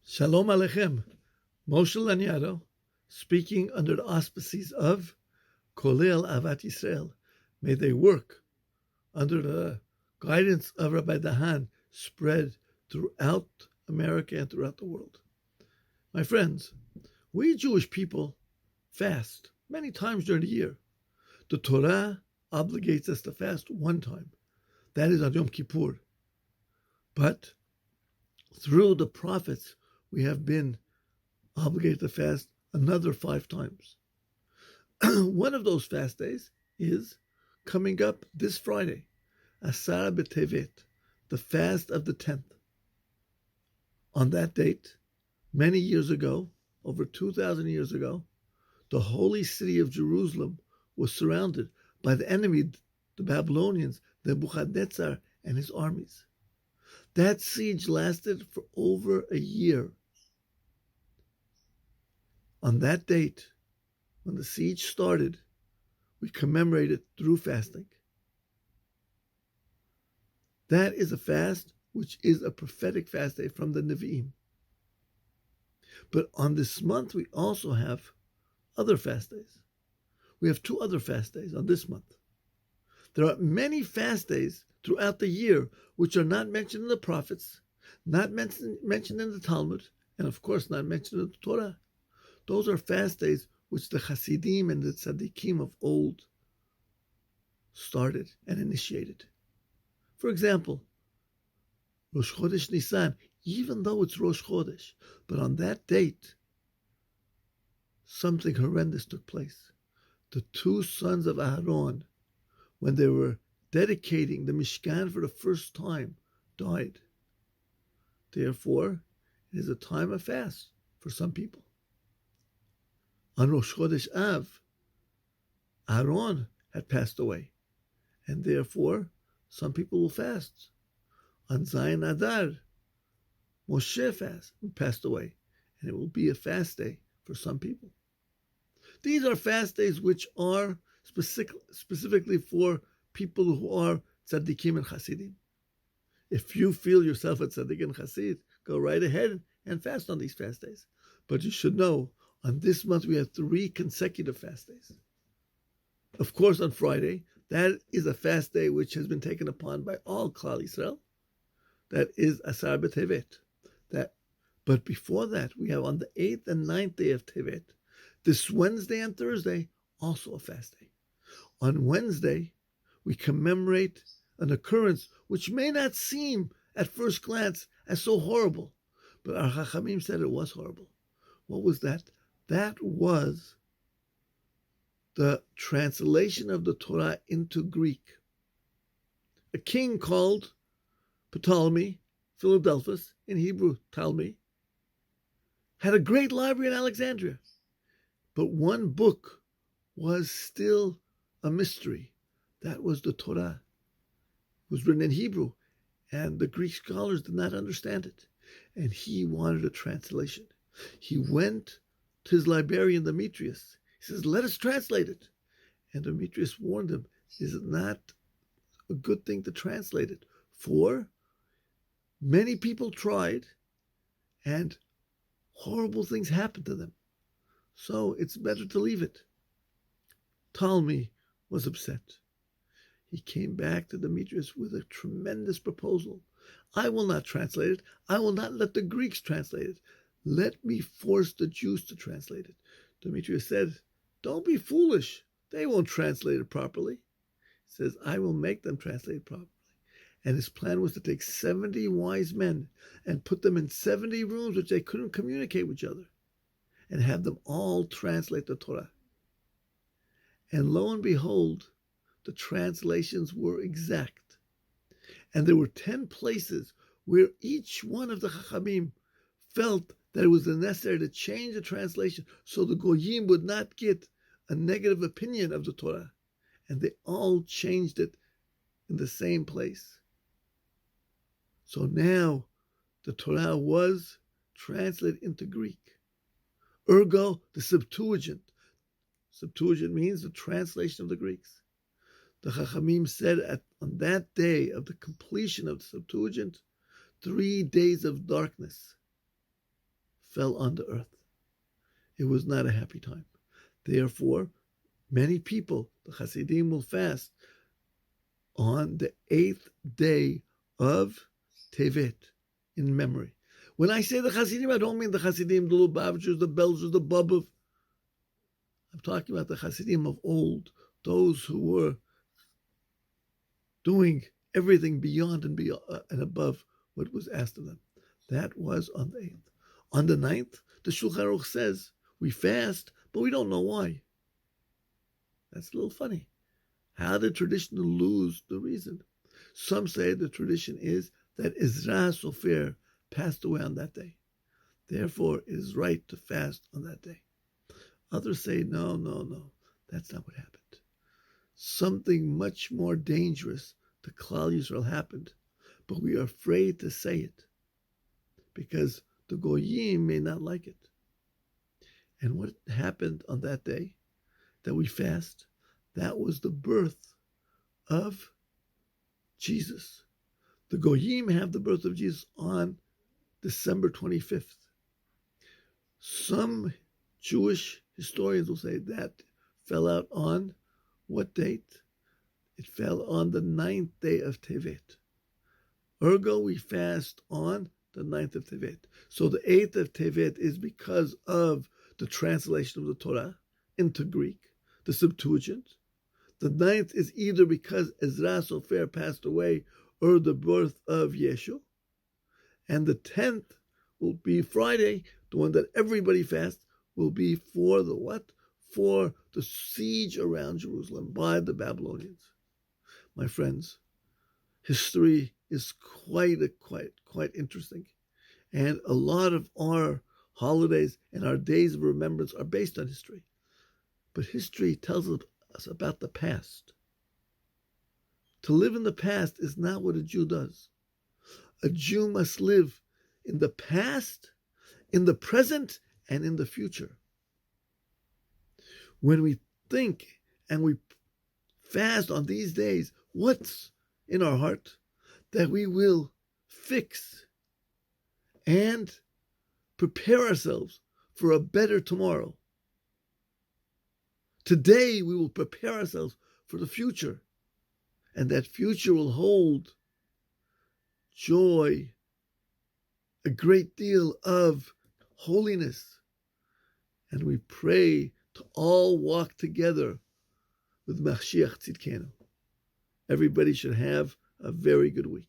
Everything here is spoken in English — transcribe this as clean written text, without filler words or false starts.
Shalom Aleichem, Moshe Langado, speaking under the auspices of KOLLEL A'Havat Israel. May they work under the guidance of Rabbi Dahan, spread throughout America and throughout the world. My friends, we Jewish people fast many times during the year. The Torah obligates us to fast one time. That is on Yom Kippur. But through the prophets, we have been obligated to fast another 5 times. One of those fast days is coming up this Friday, Asara B'Tevet, the fast of the 10th. On that date, many years ago, over 2,000 years ago, the holy city of Jerusalem was surrounded by the enemy, the Babylonians, Nebuchadnezzar and his armies. That siege lasted for over a year. On that date, when the siege started, we commemorate it through fasting. That is a fast which is a prophetic fast day from the Nevi'im. But on this month, we also have other fast days. We have 2 other fast days on this month. There are many fast days throughout the year which are not mentioned in the prophets, not mentioned in the Talmud, and of course not mentioned in the Torah. Those are fast days which the Hasidim and the Tzaddikim of old started and initiated. For example, Rosh Chodesh Nisan, even though it's Rosh Chodesh, but on that date, something horrendous took place. The 2 sons of Aaron, when they were dedicating the Mishkan for the first time, died. Therefore, it is a time of fast for some people. On Rosh Chodesh Av, Aaron had passed away, and therefore some people will fast. On Zayin Adar, Moshe passed away, and it will be a fast day for some people. These are fast days which are specifically for people who are tzaddikim and chasidim. If you feel yourself a tzaddik and chasid, go right ahead and fast on these fast days. But you should know, on this month we have 3 consecutive fast days. Of course, on Friday, that is a fast day which has been taken upon by all KOLLEL Israel. That is Asar B'Tevet. But before that, we have on the 8th and 9th day of Tevet, this Wednesday and Thursday, also a fast day. On Wednesday, we commemorate an occurrence which may not seem at first glance as so horrible, but our Chachamim said it was horrible. What was that? That was the translation of the Torah into Greek. A king called Ptolemy, Philadelphus, in Hebrew, Ptolemy, had a great library in Alexandria. But one book was still a mystery. That was the Torah. It was written in Hebrew, and the Greek scholars did not understand it. And he wanted a translation. He went to his librarian, Demetrius. He says, let us translate it. And Demetrius warned him, is it not a good thing to translate it? For many people tried, and horrible things happened to them. So it's better to leave it. Ptolemy was upset. He came back to Demetrius with a tremendous proposal. I will not translate it. I will not let the Greeks translate it. Let me force the Jews to translate it. Demetrius said, don't be foolish. They won't translate it properly. He says, I will make them translate it properly. And his plan was to take 70 wise men and put them in 70 rooms which they couldn't communicate with each other, and have them all translate the Torah. And lo and behold, the translations were exact. And there were 10 places where each one of the Chachamim felt that it was necessary to change the translation so the Goyim would not get a negative opinion of the Torah. And they all changed it in the same place. So now the Torah was translated into Greek. Ergo, the Septuagint. Septuagint means the translation of the Greeks. The Chachamim said on that day of the completion of the Septuagint, 3 days of darkness fell on the earth. It was not a happy time. Therefore, many people, the Hasidim, will fast on the 8th day of Tevet in memory. When I say the Hasidim, I don't mean the Hasidim, the Lubavitchers, the Belzers, the Bobov. I'm talking about the Hasidim of old, those who were doing everything beyond and above what was asked of them. That was on the 8th. On the 9th, the Shulchan Aruch says, we fast, but we don't know why. That's a little funny. How did tradition lose the reason? Some say the tradition is that Ezra Sofer passed away on that day. Therefore, it is right to fast on that day. Others say, no, that's not what happened. Something much more dangerous to Klal Yisrael happened, but we are afraid to say it because the Goyim may not like it. And what happened on that day that we fast, that was the birth of Jesus. The Goyim have the birth of Jesus on December 25th. Some Jewish historians will say that fell out on what date? It fell on the 9th day of Tevet. Ergo, we fast on the 9th of Tevet. So the 8th of Tevet is because of the translation of the Torah into Greek, the Septuagint. The 9th is either because Ezra Sofer passed away or the birth of Yeshu. And the 10th will be Friday, the one that everybody fasts, will be for the what? For the siege around Jerusalem by the Babylonians. My friends, history is quite interesting. And a lot of our holidays and our days of remembrance are based on history. But history tells us about the past. To live in the past is not what a Jew does. A Jew must live in the past, in the present, and in the future. When we think and we fast on these days, what's in our heart? That we will fix and prepare ourselves for a better tomorrow. Today we will prepare ourselves for the future, and that future will hold joy, a great deal of holiness, and we pray to all walk together with Mashiach Tzidkenu. Everybody should have a very good week.